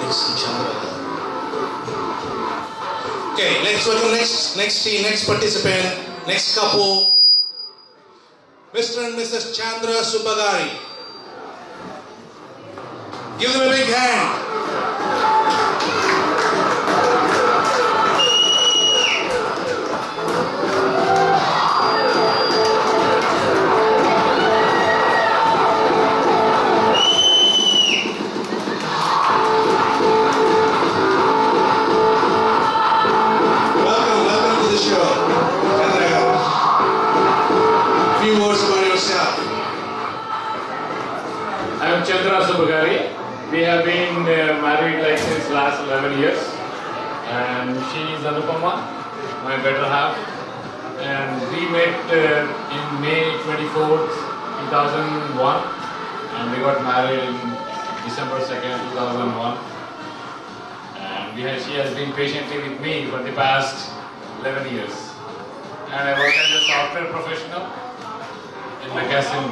Mr. Chandra. Okay, let's welcome next team, next participant, next couple, Mr. and Mrs. Chandra Subagari. Give them a big hand. Chandra Subagari. We have been married like since last 11 years, and she is Anupama, my better half, and we met in May 24th, 2001, and we got married in December 2nd, 2001, and she has been patiently with me for the past 11 years, and I work as a software professional in McKesson.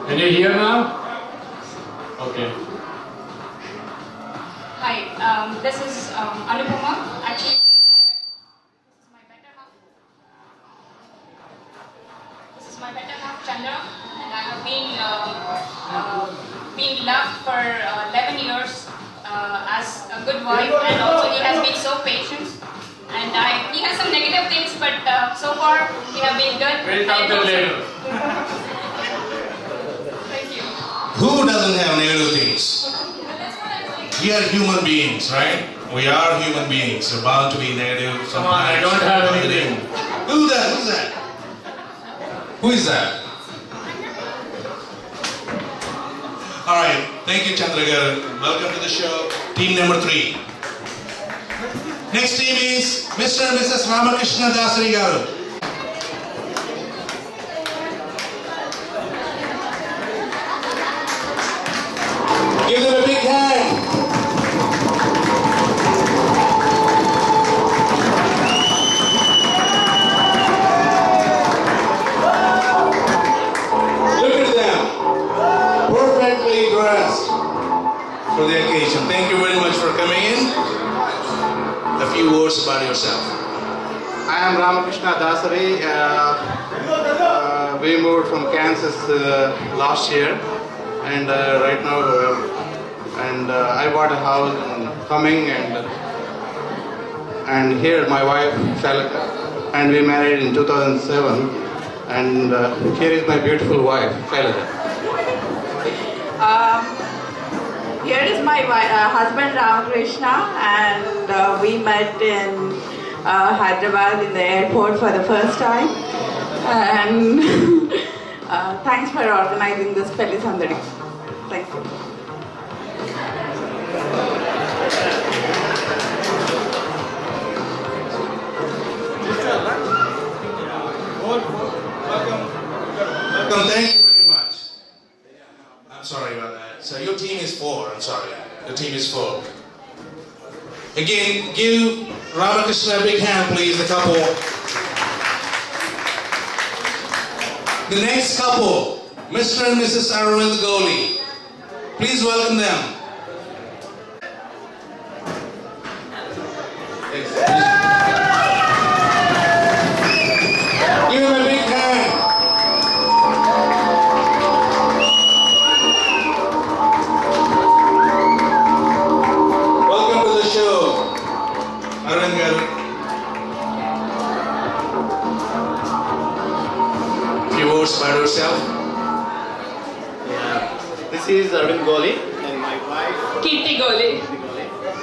Can you hear now? Okay. Hi, this is Anupama. Actually, this is my better half. This is my better half, Chandra, and I have been loved for 11 years as a good wife, and also he has been so patient. And he has some negative things, but so far we have been good. We'll talk that later. Who doesn't have negative things? We are human beings, right? We are human beings. We're bound to be negative. Come on, I don't have anything. Who's that? Who's that? Who is that? Alright, thank you, Chandra Garu. Welcome to the show. Team number 3. Next team is Mr. and Mrs. Ramakrishna Dasari Garu. Give them a big hand. Look at them. Perfectly dressed for the occasion. Thank you very much for coming in. A few words about yourself. I am Ramakrishna Dasari. We moved from Kansas last year, and right now I bought a house in Cumming, and here my wife Shailata, and we married in 2007, and here is my beautiful wife Shailata. Here is my husband Ramakrishna, and we met in Hyderabad in the airport for the first time, and thanks for organizing this Pelli Sandadi. Thank you. Welcome, thank you very much. I'm sorry about that. So your team is 4, I'm sorry. Your team is 4. Again, give Ramakrishna a big hand, please, the couple. The next couple, Mr. and Mrs. Arvind Goli. Please welcome them. Give them a big hand. Welcome to the show, Arvind Garu. Few words about yourself. Yeah, this is Arvind Goli and my wife Kirti Goli.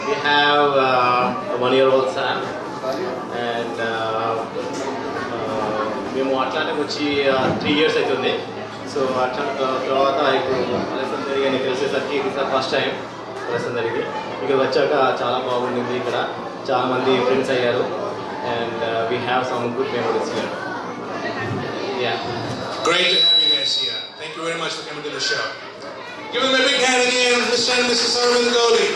We have a 1-year-old son, and మేము అట్లాంటికి వచ్చి 3 years అవుతుంది. So అట్లా తర్వాత ఇప్పుడు అలెసందరి అని తెలిసేసరికి ఇది sir first time అలెసందరికి ఇక్కడ వచ్చాక చాలా బాగుండింది. ఇక్కడ చాలా మంది ఫ్రెండ్స్ అయ్యారు, and we have some good memories here. Yeah, Great to have you guys here. Thank you very much for coming to the show. Give them a big hand again, Mr. and Mrs. Arvind Goli.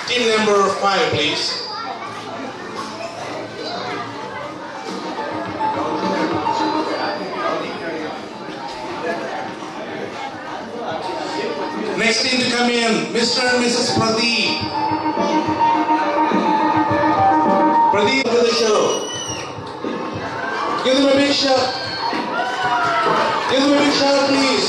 Team number 5, please. next team to come in, Mr. and Mrs. Pradeep. Pradeep to the show. Give them a big shout. Give them a big shout, please.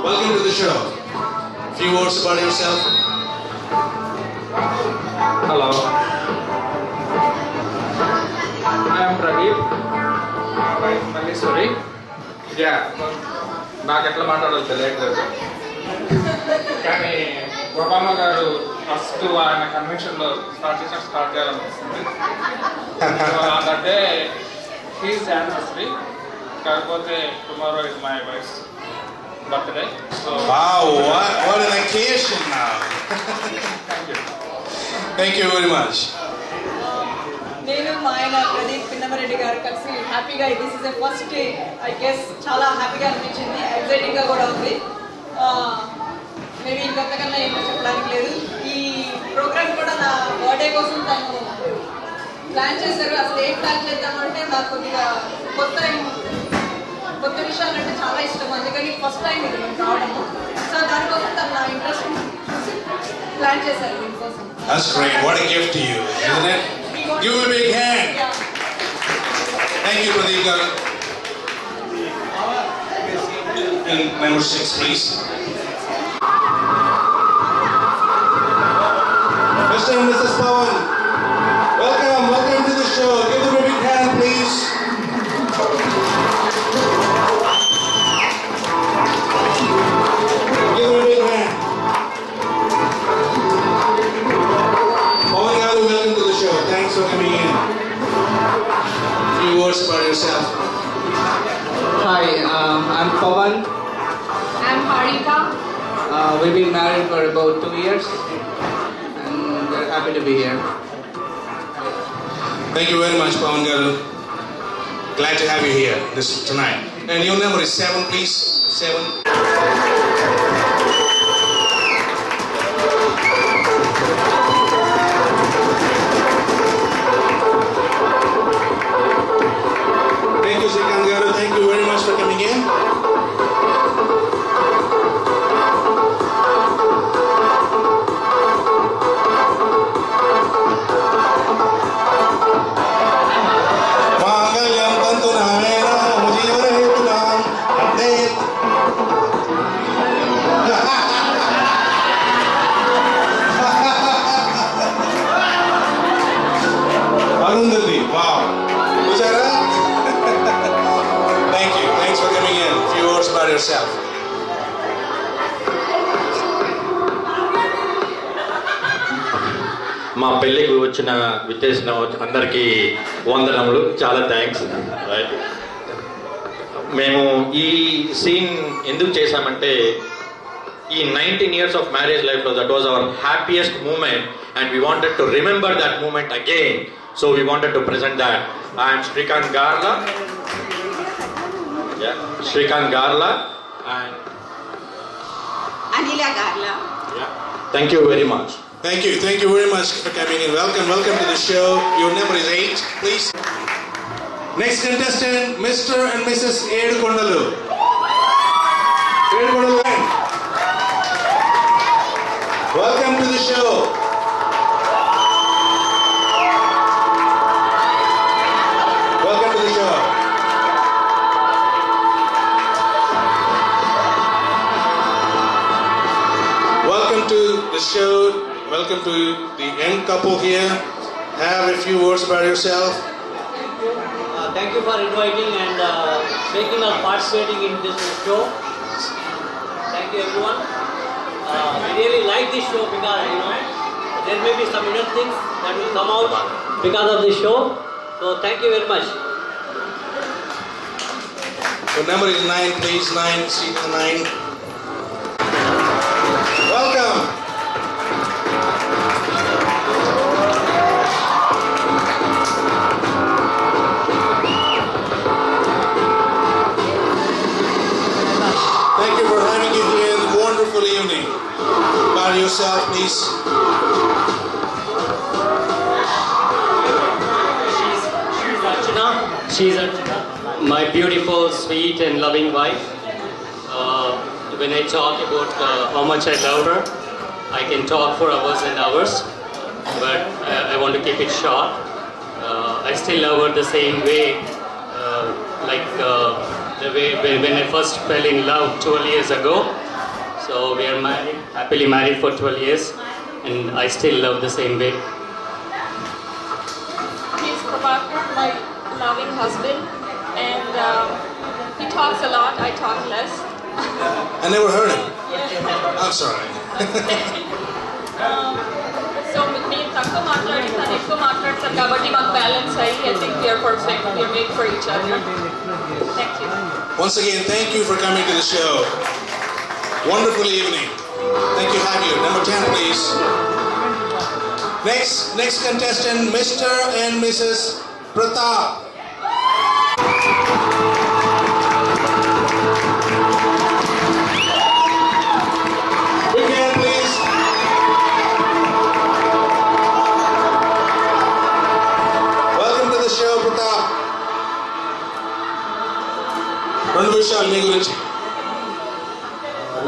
Welcome to the show. A few words about yourself. Hello. I am Pradeep. Sorry. Yeah. నాకు ఎట్లా మాట్లాడాలో తెలియట్లేదు కానీ Obama గారు first ఆయన కన్వెన్షన్లో start చేయాలనిపిస్తుంది అంటే he's anniversary కాకపోతే tomorrow is my wife birthday so Wow, what an occasion now. Thank you very much. నేను మా ఆయన ప్రదీప్ పిన్నమరెడ్డి గారు కలిసి హ్యాపీగా this is a first day I guess చాలా హ్యాపీగా అనిపించింది ఎక్సైటింగ్గా కూడా ఉంది మేబీ ఇంకొంతకన్నా ఏమో చెప్పడానికి లేదు ఈ ప్రోగ్రామ్ కూడా నా బర్త్డే కోసం తను ప్లాన్ చేశారు అసలు ఏం ప్లాన్ చేద్దామంటే నాకు కొద్దిగా కొత్త విషయాలంటే చాలా ఇష్టం అందుకని ఫస్ట్ టైం ఇది నేను రావడము సో దానికోసం తను నా ఇంట్రెస్ట్ చూసి ప్లాన్ చేశారు దీనికోసం That's great. What a gift to you, isn't it? Give him a big hand. Thank you, Pradeep garu. And number 6, please. Mr. and Mrs. Pawan, welcome to the show. Give them a big hand, please. Give them a big hand. Pawan garu, welcome to the show. Thanks for coming in. A few words about yourself. Hi, I'm Pawan. I'm Harika. We've been married for about 2 years and we're happy to be here. Thank you very much, Pawan garu. Glad to have you here tonight. And your number is 7, please. 7. Thank you, Srikant garu. Thank you very much for coming in. Mangalyam tantu namena mujivara hetulam Adait. Arundhati, wow. Pujara? Thank you. Thanks for coming in. A few words about yourself. మా పెళ్ళికి విచ్చేసిన అందరికీ వందనములు చాలా thanks right మేము ఈ scene ఎందుకు చేశామంటే ఈ 19 years of marriage life that was our happiest moment and we wanted to remember that moment again so we wanted to present that. I am Srikant Garla and Anila Garla. Thank you very much. Thank you very much for coming in. Welcome to the show. Your number is 8, please. Next contestant, Mr. and Mrs. Edukondalu. Edukondalu, welcome to the show. Welcome to the show. Welcome to the show. Welcome to the young couple here. Have a few words about yourself. Thank you for inviting and making us participating in this show. Thank you everyone. We really like this show because there may be some hidden things that will come out because of this show. So thank you very much. Your number is 9, please. 9, seat 9. Welcome. Thank you for having you here in the wonderful evening. About yourself, please. She's my beautiful, sweet, and loving wife. When I talk about how much I love her, I can talk for hours and hours, but I want to keep it short. I still love her the same way, the way when I first fell in love 12 years ago. So we are married, happily married for 12 years, and I still love the same way. He's Prabhakar, my loving husband, and he talks a lot, I talk less. I never heard him. Yeah. I'm sorry. So నేను తక్కువ మాట్లాడి తను ఎక్కువ మాట్లాడతాను కాబట్టి మాకు balance అయ్యి I think we are perfect. We are made for each other. Thank you. Once again, thank you for coming to the show. Wonderful evening. Thank you, have you. Number 10, please. Next contestant, Mr. and Mrs. Pratap. Big hand, please. Welcome to the show, Pratap. రెండు విషయాలు మీ గురించి.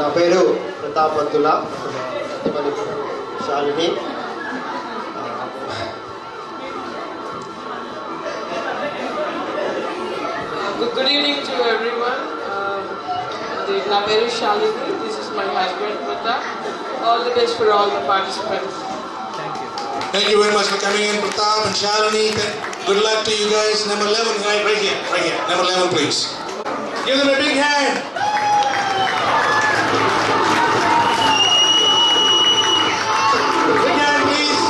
నా పేరు ప్రతాప్ పంతుల Shalini. Good evening to everyone. నా పేరు Shalini. This is my husband Pratap. All the best for all the participants. Thank you very much for coming in, Pratap and Shalini. Good luck to you guys. Number 11, right here. Number 11, please. Give them a big hand. Big hand, please.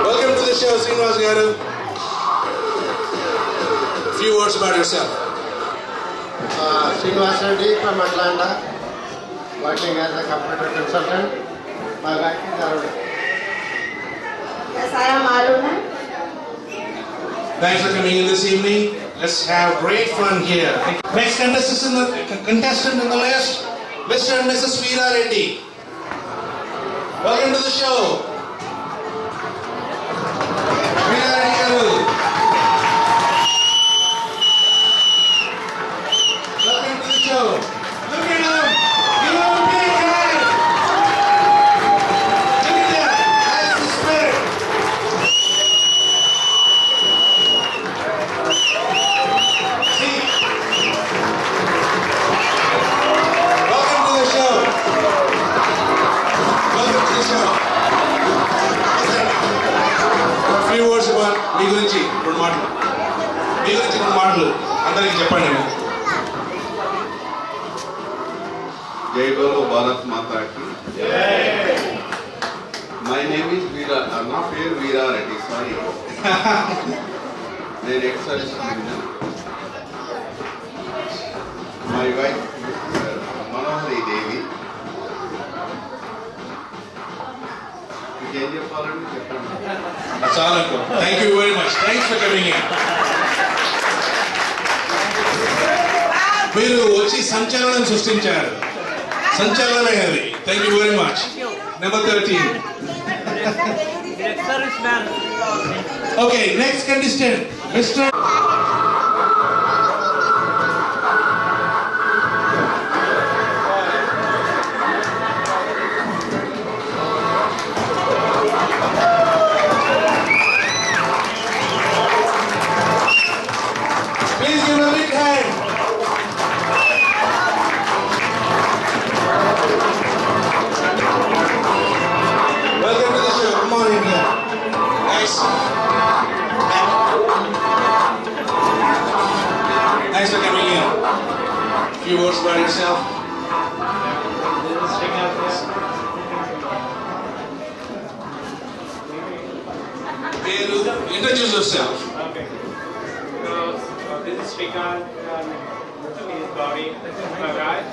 Welcome to the show, Srinivas Garu. A few words about yourself. Srinivas Reddy from Atlanta, working as a computer consultant. My wife is Aruna. Yes, I am Aruna. Thanks for coming in this evening. Let's have great fun here. Next contestant in the list, Mr. and Mrs. Veera Reddy. Welcome to the show. Veera Reddy garu. Welcome to the show. Look at him. Give him a big hand. Look at that. That's the spirit. Welcome to the show. A few words about మీ గురించి రెండు మాటలు అందరికి చెప్పండి. జై బోలో భారత్ మాతా కి. My name is వీరా. నా పేరు వీరా రెడ్డి. సారీ, నేను ఎక్సర్సైజ్ మై వైఫ్ మనోహరి దేవి. మీకేం చెప్పాలండి చెప్పండి. చాలా thank you very much. Thanks for coming in. మీరు వచ్చి సంచలనం సృష్టించారు. సంచలనమే అది. Thank you very much. Number 13. Okay, next contestant, Mr. Please give a big hand. Welcome to the show. Come on in here. Nice. Thanks for coming in. A few words about yourself. Introduce yourself. Okay. So this is Srikanth. He is Gauri, my wife.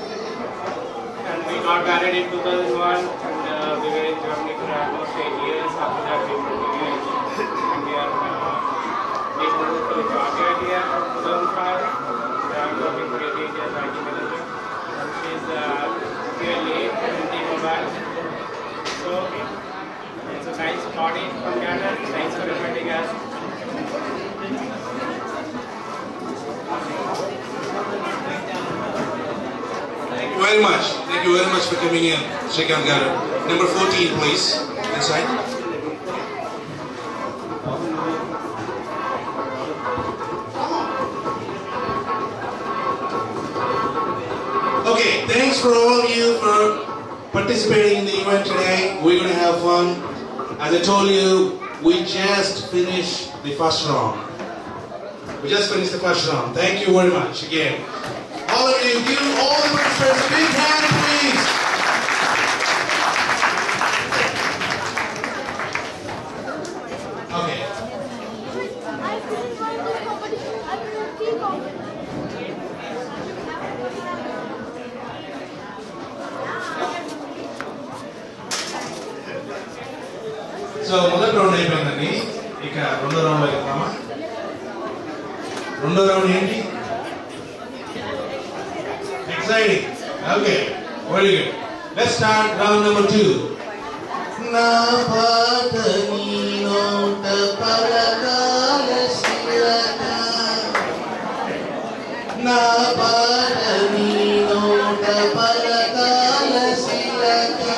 And we got married in 2001, and we were in Germany for almost 8 years. After that, we moved to US, and we moved to Georgia here in 2005. I'm working for 8 years IT manager. And she's really in the mobile. So together. Thanks for inviting us. Thank you very much. Thank you very much for coming in, Shrikant Garu. Number 14, please. Inside. Okay, thanks for all of you for participating in the event today. We're going to have fun. As I told you, we just finished the first round. We just finished the first round. Thank you very much again. All of you, give all the participants a big hand, please. Okay. So మొదటి round అయిపోయిందండి. ఇక రెండో round వెళ్తామా? రెండో round ఏంటి? Exciting. Okay, very good. Let's start round number 2. Na patani nota paragala silaka. Na patani nota paragala silaka.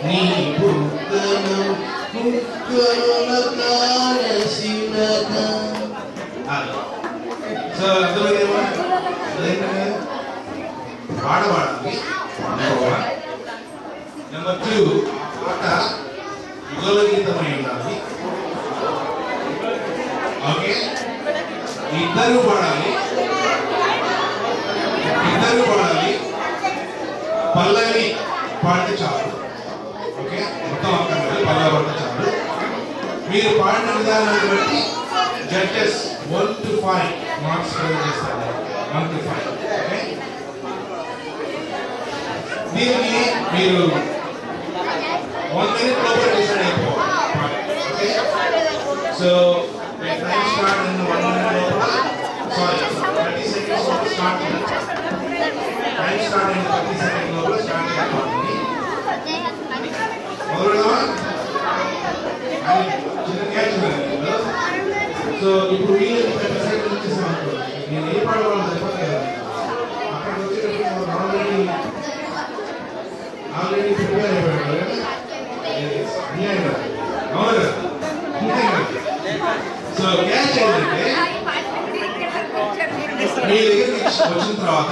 Ni buddhanam mukkarana kala silaka. So, పాడవాడాలి. Number 1. Number 2 పాట యుగల గీతమై ఉండాలి. Okay, ఇద్దరు పాడాలి. పల్లవి పాడితే చాలు. ఓకే, మొత్తం అక్కడ పల్లవి పాడితే చాలు. మీరు పాడిన విధానాన్ని బట్టి జడ్జెస్ 1 to 5 మార్క్స్ చేస్తారు. 1 to 5. ఓకే, దీన్ని మీరు 1 minute లోపల డిసైడ్ అయిపోవాలి. Okay, so time start in 1 minute లోపల, సారీ 30 seconds లోపల స్టార్ట్ చేయాలి. టైం స్టార్ట్ ఇన్ 30 seconds లోపల స్టార్ట్ చేయాలి. మొదలుగా చిన్న క్యాచ్ ఉంది. సో ఇప్పుడు వీళ్ళు 30 seconds వచ్చేసాం అనుకో, నేను ఏ పాడవాళ్ళు చెప్పాలి కదా. అక్కడికి వచ్చేటప్పుడు ఆల్రెడీ ప్రిపేర్ అయిపోయాడు. అవును, సో క్యాచ్ ఏంటంటే మీ దగ్గరికి వచ్చిన తర్వాత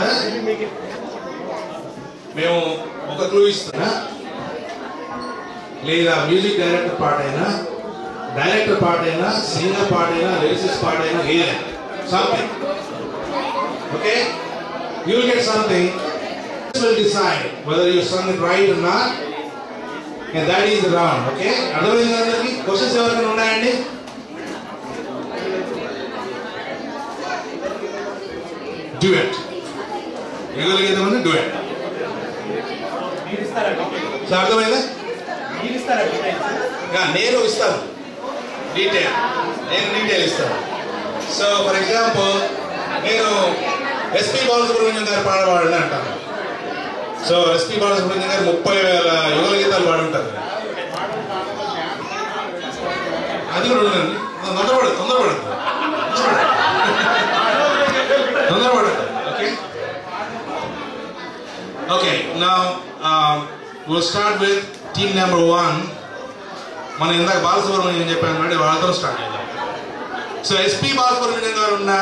మేము ఒక క్లూ ఇస్తున్నా, లేదా మ్యూజిక్ డైరెక్టర్ పాట అయినా, సింగర్ పాట అయినా, లిరిసిస్ట్ పాట అయినా, ఏదైనా something. Okay, you will get something. Will decide whether you sung it right or not, and that is the round. Okay, అర్థమైందా అందరికి? క్వశ్చన్స్ ఎవరికైనా ఉన్నాయండి? Duet. ఇవ్వగలిగేదేమన్నా duet. సో అర్థమైందా? నేను ఇస్తాను డీటెయిల్ ఇస్తాను. సో ఫర్ ఎగ్జాంపుల్ నేను ఎస్పి బాలసుబ్రహ్మణ్యం గారు పాడవాడని అంటాను. సో ఎస్పి బాలసుబ్రహ్మణ్యం గారు 30,000 యుగల గీతాలు పాడుంటారు. అది కూడా ఉండండి. తొందరపడదు. Okay, okay, now we'll start with team number 1. మనం ఇందాక బాలసుబ్రహ్మణ్యం చెప్పాను కాబట్టి వాళ్ళతో స్టార్ట్ చేద్దాం. సో ఎస్పి బాలసుబ్రహ్మణ్యం గారు ఉన్న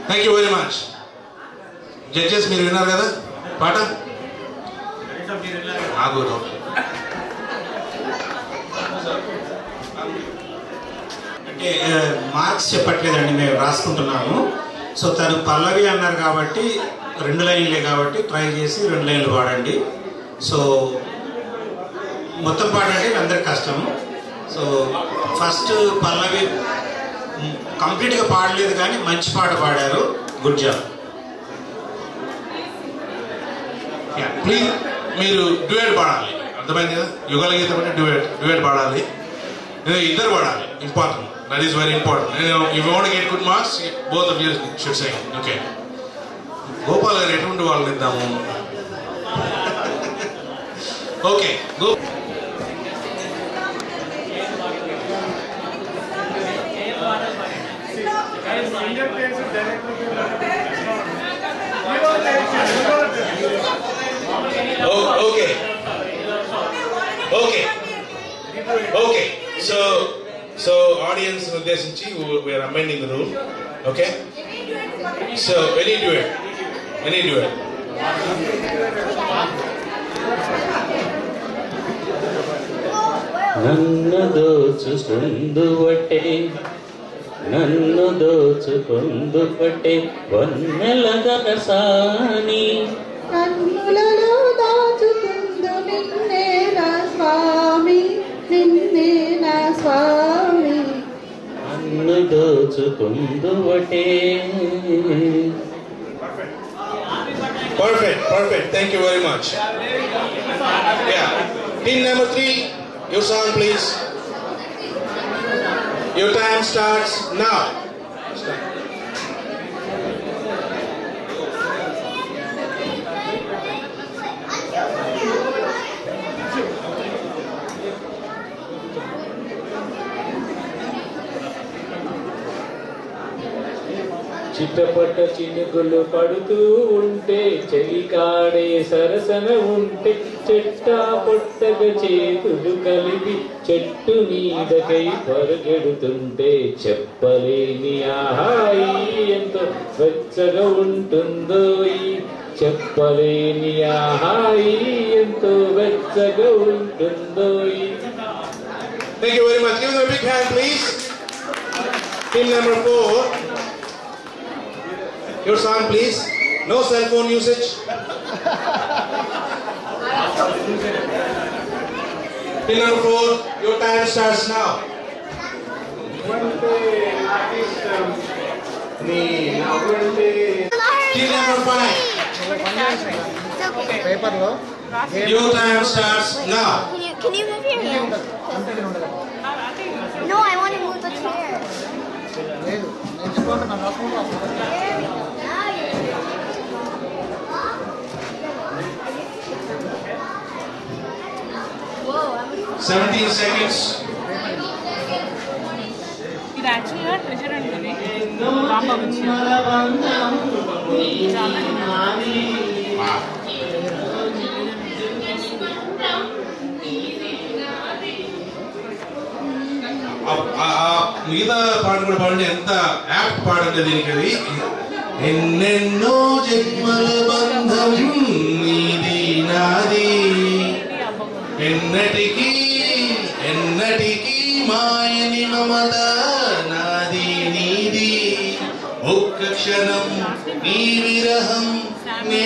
thank you very much. Judges మీరు విన్నారు కదా పాట? నాకు అంటే మార్క్స్ చెప్పట్లేదండి, మేము రాసుకుంటున్నాము. సో తను పల్లవి అన్నారు కాబట్టి 2 లైన్లే కాబట్టి ట్రై చేసి 2 లైన్లు పాడండి. సో మొత్తం పాడండి, అందరికి కష్టము. సో ఫస్ట్ పల్లవి కంప్లీట్గా పాడలేదు కానీ మంచి పాట పాడారు. Good job. ప్లీజ్ మీరు డ్యూయట్ పాడాలి. అర్థమైంది కదా? యుగల గీతం అంటే డ్యూయట్ పాడాలి, ఇద్దరు పాడాలి. Important, that is very important. If you want get good marks both of you should Singh. Okay, Gopal గారు ఎటువంటి వాళ్ళని ఇద్దాము? Okay, go. Okay. Okay. Okay. So audience ఉద్దేశించి we are amending the rule. Okay. So any duet. నన్ను దోచుకుందువటే నన్ను దోచుకుందువటే వన్నెలగసాని కన్నులలో దాచుకుందు నిన్నే నా స్వామి, నిన్నే నా స్వామి. నన్ను దోచుకుందువటే. Perfect. Thank you very much. Yeah. Team number 3, your song please. Your time starts now. చిట్టపట్ట చినుకులు పడుతూ ఉంటే చెలికాడే సరసన ఉంటే చెట్టా పొట్టగ చేతులు కలిపి చెట్టు నీడకై పరుగెడుతుంటే చెప్పలేని ఆహాయి ఎంతో వెచ్చగా ఉంటుందో చెప్పలేని ఆహాయి ఎంతో వెచ్చగా ఉంటుందో. Thank you very much. Give them a big hand please. Team number 4. Your song please. No cell phone usage. Team number 4, your time starts now. Team number 5. Your time starts now. Can you move your hand? No, I want to move the chair. 17 seconds. ఇది యాక్చువల్గా treasure ఉంటుంది. మిగతా పాట కూడా పాడండి, ఎంత apt పాడండి దీనికి. అది ఎన్నెన్నో జన్మల బంధం నీది నాది, ఎన్నటికీ మాయని మమత నాది నీది, ఒక్క క్షణం నీ విరహం నే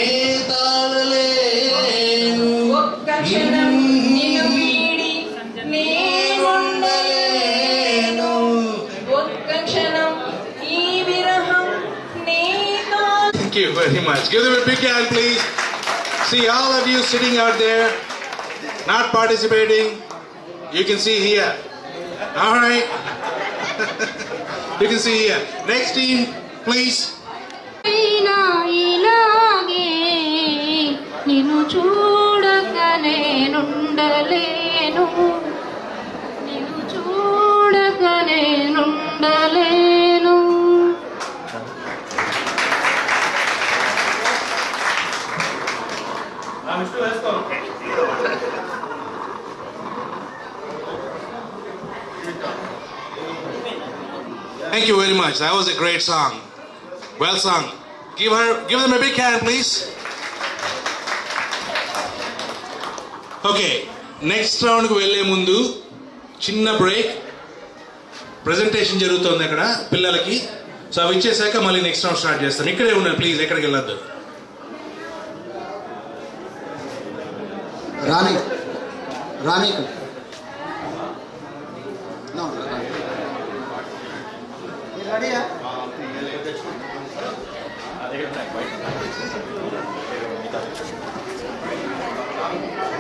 తాళలేను, ఒక్క క్షణం నిన్ను వీడి నే ఉండలేను, ఒక్క క్షణం ఈ విరహం నే తాళలేను. Thank you very much. Give them a big hand please. See all of you sitting out there not participating, you can see here. All right. You can see here. Next team please. ఇలాగే నిన్ను చూడక నేనుండలేను, నిన్ను చూడక నేనుండలేను. Thank you very much. That was a great song. Well sung. Give them a big hand please. Okay, next round కు వెళ్ళే ముందు చిన్న break. Presentation జరుగుతుంది అక్కడ పిల్లలకి. సో అవి ఇచ్చేసాక మళ్ళీ నెక్స్ట్ రౌండ్ స్టార్ట్ చేస్తాను. ఇక్కడే ఉన్నారు ప్లీజ్, ఎక్కడికి వెళ్ళొద్దు. రాణి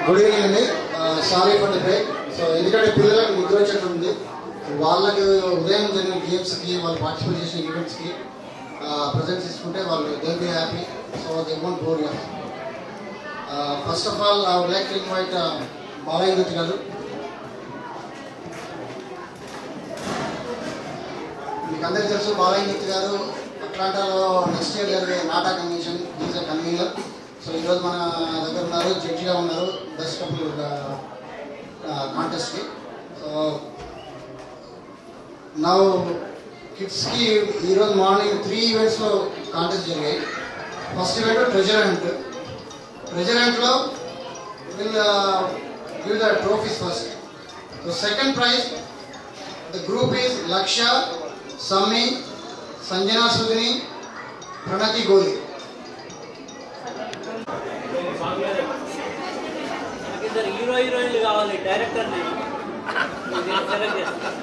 గుడ్ ఈవినింగ్ అండి. Sorry for the break. So ఎందుకంటే పిల్లలకు నిద్ర వచ్చేటుంది, వాళ్ళకి ఉదయం జరిగిన గేమ్స్కి వాళ్ళు పార్టిసిపేట్ చేసిన ఈవెంట్స్కి ప్రజెంట్స్ తీసుకుంటే వాళ్ళు they be happy. So they won't bore you. First of all I would like to invite Balayya Nritya garu. మీకు అందరికీ తెలుసు బాలయ్య నృత్య గారు అట్లాంటాలో నెక్స్ట్ ఇయర్ జరిగే NATA convention is a convener. So ఈరోజు మన దగ్గర ఉన్నారు, జడ్జిగా ఉన్నారు బెస్ట్ కపుల్ కాంటెస్ట్కి. సో నా కిడ్స్కి ఈరోజు మార్నింగ్ 3 ఈవెంట్స్లో కాంటెస్ట్ జరిగాయి. First event treasure hunt. Treasure హంట్లో will give the trophies first. So second prize the group is Lakshya, Sammi, Sanjana సుధిని, Pranathi Goli. Hero హీరోయిన్లు కావాలి, డైరెక్టర్ని సెలెక్ట్ చేస్తారు.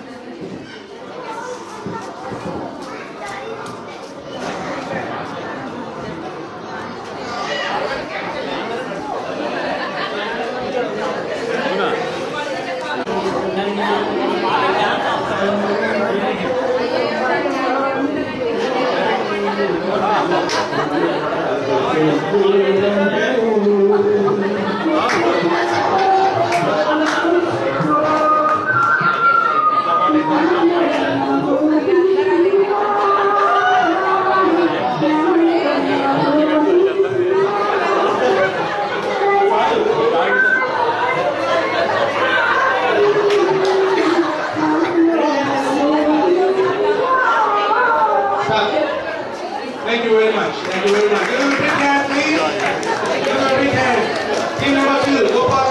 Thank you very much. Thank you very much. Give them a big hand, please. Give them a big hand. Team number 2, Gopal.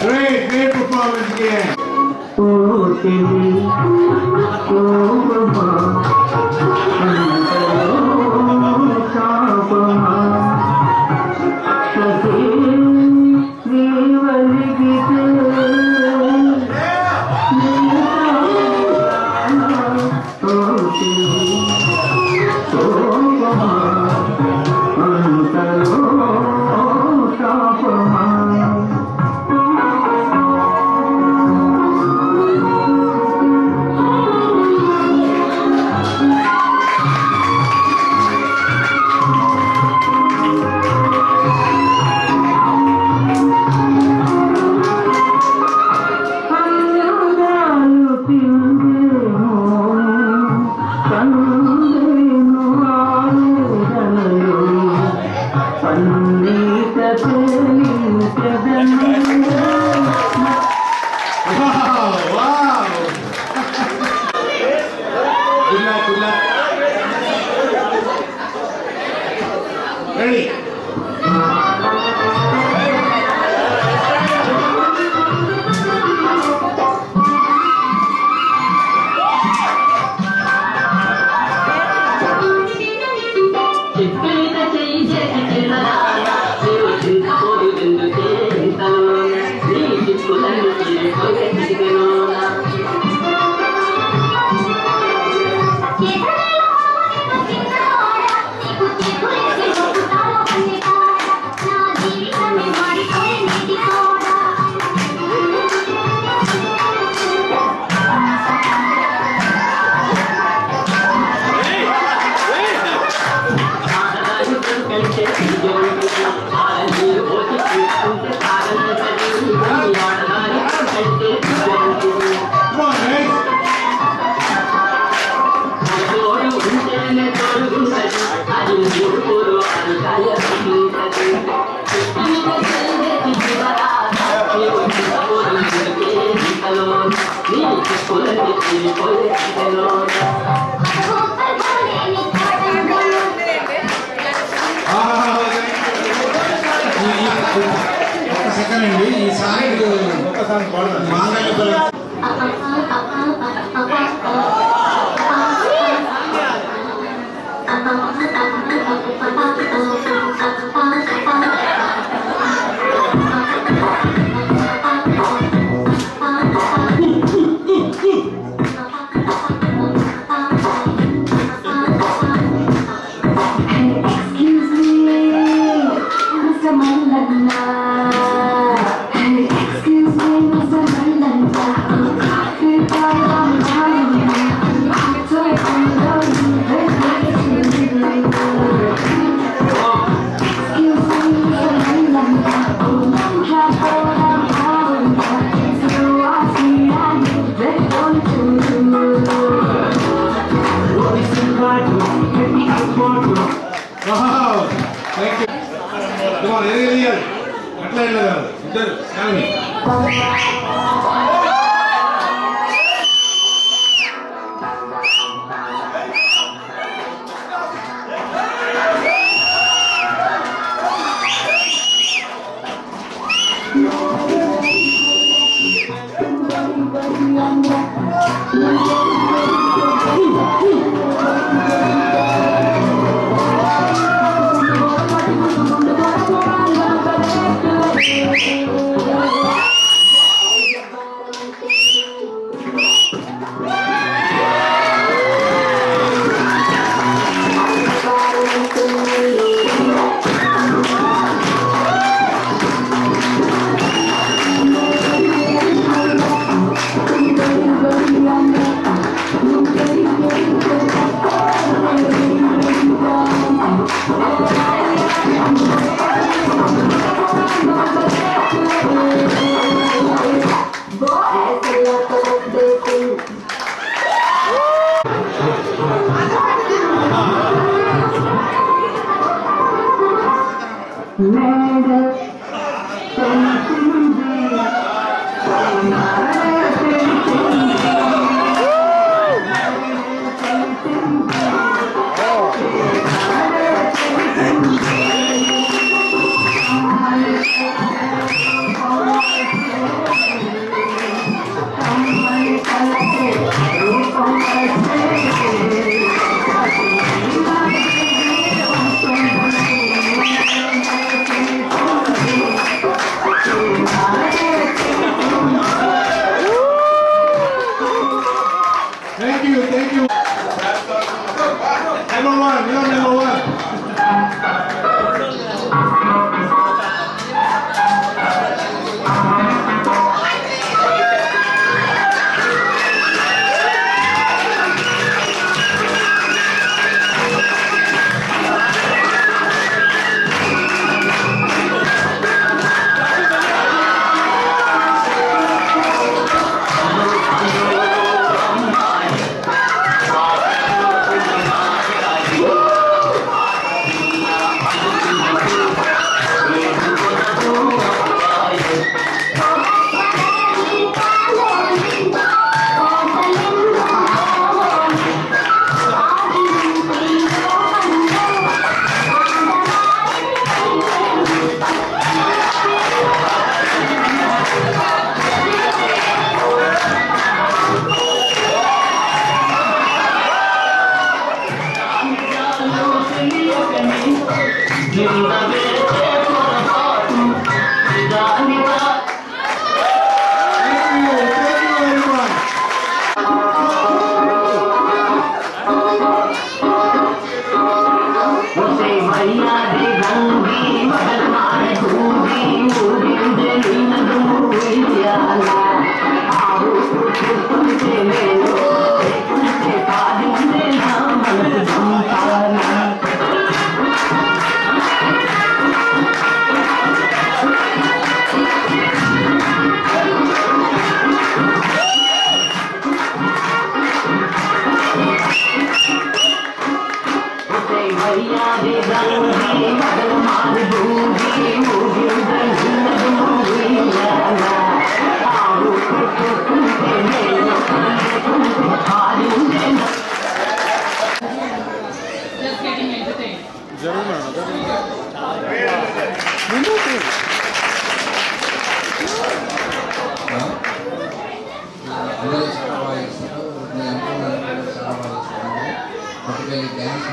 Great performance again. పక్కనండి ఈ song మాంగళ్య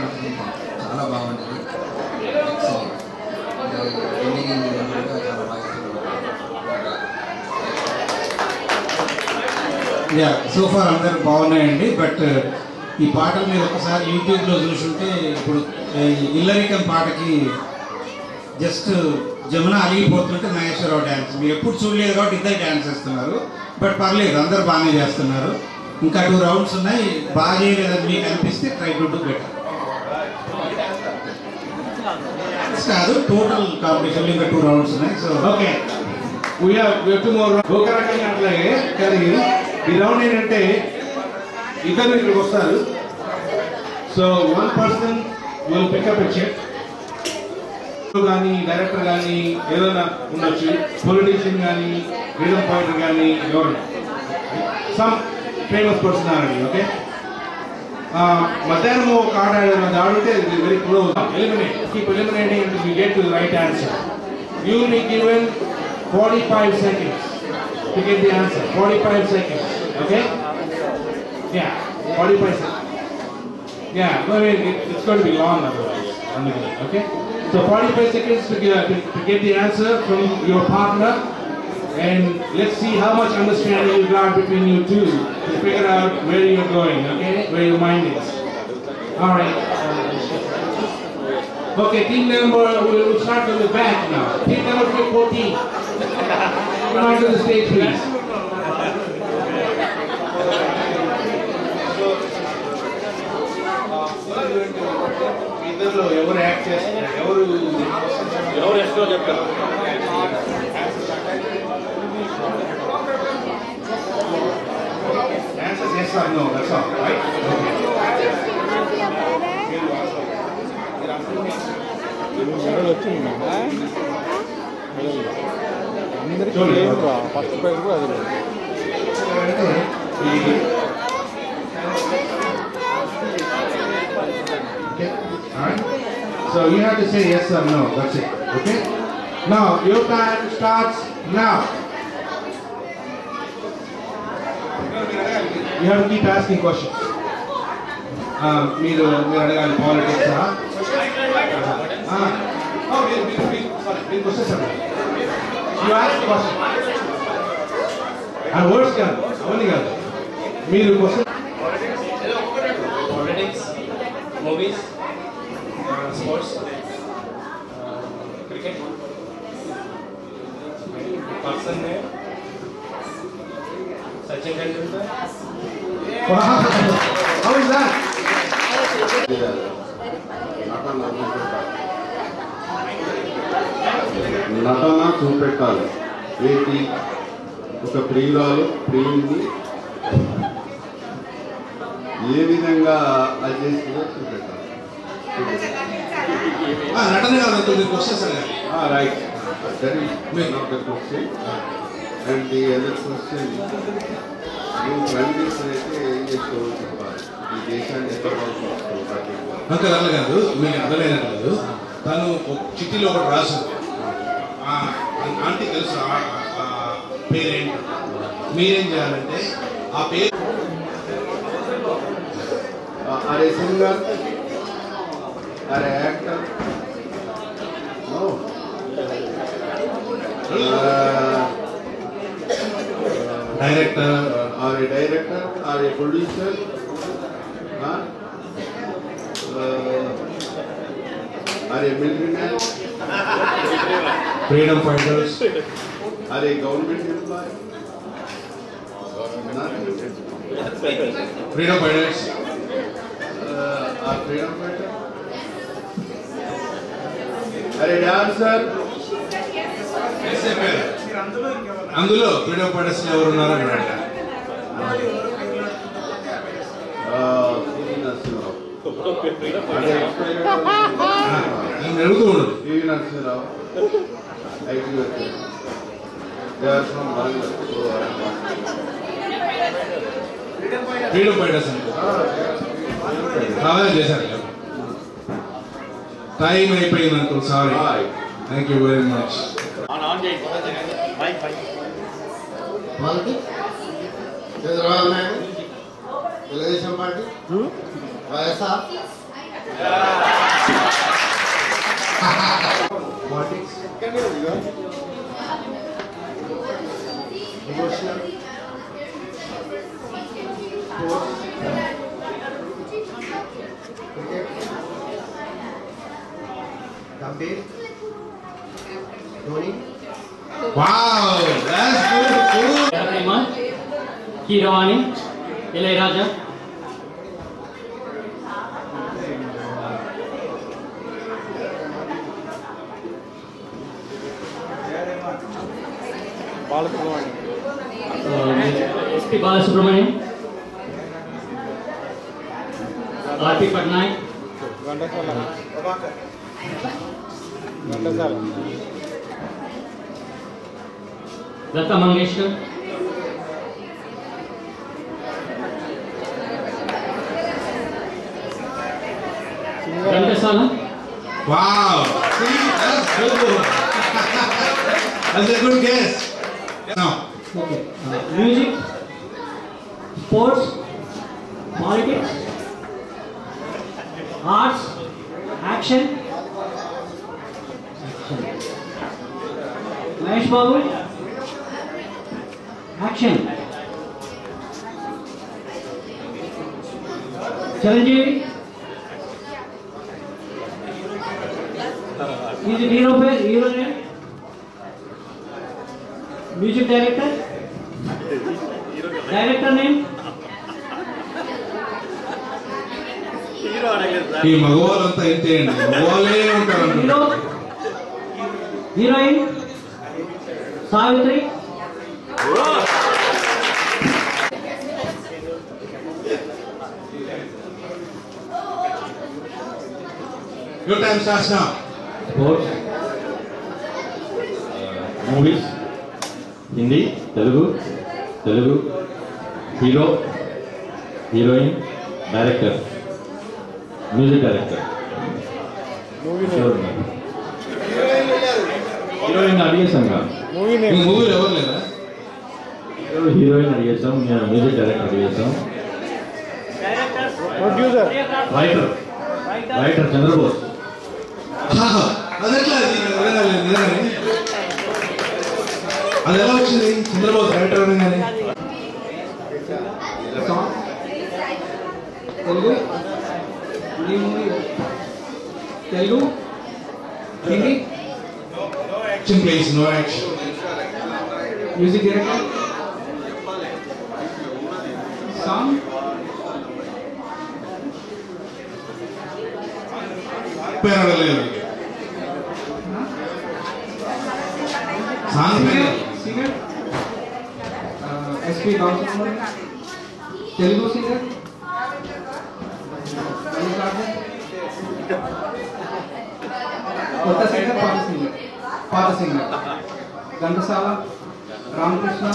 చేసినప్పుడు చాలా బాగుంటుంది. చాలా బాగా యా సోఫార్ అందరు బాగున్నాయండి. బట్ ఈ పాటలు మీరు ఒకసారి యూట్యూబ్లో చూసుంటే ఇప్పుడు ఇల్లరికం పాటకి జస్ట్ జమున అలిగిపోతుంటే నాగేశ్వరరావు డ్యాన్స్ మీరు ఎప్పుడు చూడలేదు కాబట్టి ఇద్దరు డ్యాన్స్ చేస్తున్నారు. బట్ పర్లేదు అందరు బాగానే చేస్తున్నారు. ఇంకా 2 రౌండ్స్ ఉన్నాయి. బాగా చేయలేదని మీకు అనిపిస్తే ట్రై టు డూ బెటర్. కాదు టోటల్ కాంపిటీషన్ ఇంకా 2 రౌండ్స్ ఉన్నాయి. So okay we have 2 more rounds. ఒక రకంగా అట్లాగే కానీ ఈ రౌండ్ ఏంటంటే ఇద్దరు ఇక్కడికి వస్తారు. So 1 person will pick up a check. కానీ డైరెక్టర్ కానీ ఏదైనా ఉండొచ్చు, పొలిటీషియన్ కానీ ఫ్రీడమ్ ఫైటర్ కానీ ఎవరైనా సమ్ ఫేమస్ పర్సనాలిటీ. ఓకే మధ్యాహ్నం ఒక ఆట ఆడితే very close. Eliminate keep eliminating until you get to the right answer. You will be given 45 seconds to get the answer. 45 seconds. Okay? Yeah, 45 seconds. Yeah, I mean it's going to be long otherwise. Okay? So 45 seconds to get the answer from your partner, and let's see how much understanding you got between you two to figure out where you're going, okay? Where your mind is. All right. Okay, team number, we'll start from the back now. Team number 14. Come on to the stage, please. ఇద్దరులో ఎవరు act చేస్తున్నారు, ఎవరు ఎస్లో చెప్తారు? Answers yes or no, that's all, right? First prize కూడా అది. Alright? So you have to say yes or no, that's it. Okay? Now, your time starts now. You have to keep asking questions. మీరు అడగాలి politics. మీరు questions అడగాలి. You ask the question. ఆ words కాదు, అవన్నీ కాదు. మీరు question Politics, movies, sports, cricket, person name, Sachin Tendulkar. Wow, how is that? నటన చూపెట్టాలి. ఏంటి ఒక ప్రియురాలు ప్రియుడిని ఏ విధంగా అది చేస్తుందో చూపెట్టాలి. నటన కాదు, క్వశ్చన్స్ అడగాలి. Right, that is main of the question. And the other question, నువ్వు ప్రైమ్ మినిస్టర్ అయితే ఏం చేస్తావు చెప్పాలి. ఈ దేశాన్ని ఎంత అంకల్ అలా కాదు, మీకు అర్థమైనట్టు కాదు. తను ఒక చిట్టిలో ఒకటి రాసింది. ఆంటీ తెలుసు పేరేంటి. మీరేం చేయాలంటే ఆ పేరు అరే సింగర్, అరే actor, director, or a director, or a producer, or a military man, freedom fighters, or a government employee, freedom fighters, or freedom fighter, or a dancer. అందులో ఫ్రీడమ్ ఫైటర్స్ ఎవరు ఉన్నారు అన్నాడు. అడుగుతూ ఉండదు. పివి నరసింహరావు, ఫ్రీడమ్ ఫైటర్స్ అంటే సాధన చేశారు. Time అయిపోయింది uncle, sorry. Thank you very much. Chandrababu Naidu, Telugu Desam party, YSR, Politics. Devotional. Sports. Cricket. Gambhir. Dhoni. Wow, that's good. Rahman, Kirawani, Ilayaraja. SP Balasubramanian, RP Patnaik, Lata Mangeshkar, Ghantasala. Wow, see, that's good. That's a good guess. Now, Okay. Music, sports, politics, arts, action. Mahesh Babu, action. Chiranjeevi, is it hero name? Music director? Director name? ఈ మగవాళ్ళంతా ఇంతే అండి, మగవాళ్ళే ఉంటారు. Hero? Heroine? Savitri? Your time starts now. Sports, movies, Hindi, Telugu, hero, heroine, director, music director. Heroine అడిగేసాం మూవీలో ఎవరు లేదా? Heroine అడిగేసాం, music director అడిగేసాం, ప్రొడ్యూసర్, రైటర్ చంద్రబోస్. అదెట్లా అది ఎలా వచ్చింది? చంద్రబాబు రైటర్ అనగానే Telugu Hindi action please, no action. Music director song పేరు అడగలేదు. Song singer SP Balasubrahmanyam Telugu singer కొత్త సింగర్ పాత singer Ghantasala Ramakrishna.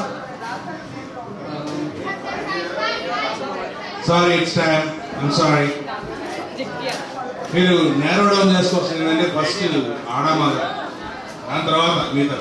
Sorry, it's time. I'm sorry. మీరు నేరో డౌన్ చేసుకోవాల్సింది ఏంటంటే ఫస్ట్ ఆడామగ, దాని తర్వాత మిగతా.